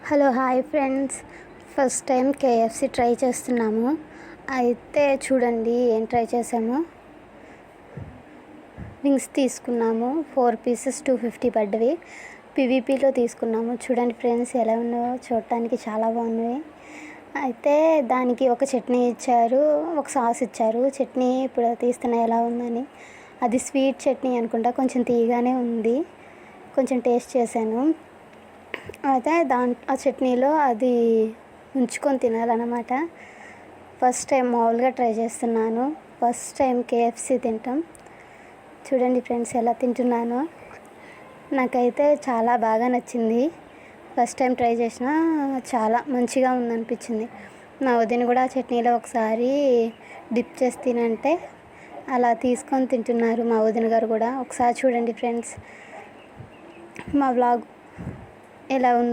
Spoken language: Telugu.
Hello hi friends, first time KFC try చేస్తున్నాము. అయితే చూడండి ఏం ట్రై చేసాము. వింగ్స్ తీసుకున్నాము, 4 పీసెస్ 250 పడ్డవి. పీవీపీలో తీసుకున్నాము. చూడండి ఫ్రెండ్స్ ఎలా ఉన్నాయో, చూడటానికి చాలా బాగున్నాయి. అయితే దానికి ఒక చట్నీ ఇచ్చారు, ఒక సాస్ ఇచ్చారు. చట్నీ ఇప్పుడు తీస్తున్నా ఎలా ఉందని. అది స్వీట్ చట్నీ అనుకుంటా, కొంచెం తీయగానే ఉంది. కొంచెం టేస్ట్ చేశాను. అయితే ఆ చట్నీలో అది ఉంచుకొని తినాలన్నమాట. ఫస్ట్ టైం మామూలుగా ట్రై చేస్తున్నాను. ఫస్ట్ టైం కేఎఫ్సి తింటాం. చూడండి ఫ్రెండ్స్ ఎలా తింటున్నానో. నాకైతే చాలా బాగా నచ్చింది. ఫస్ట్ టైం ట్రై చేసిన చాలా మంచిగా ఉందనిపించింది. మా వదిన కూడా చట్నీలో ఒకసారి డిప్ చేసి తినంటే అలా తీసుకొని తింటున్నారు మా వదిన గారు కూడా. ఒకసారి చూడండి ఫ్రెండ్స్ మా వ్లాగ్ ఎలా ఉంది.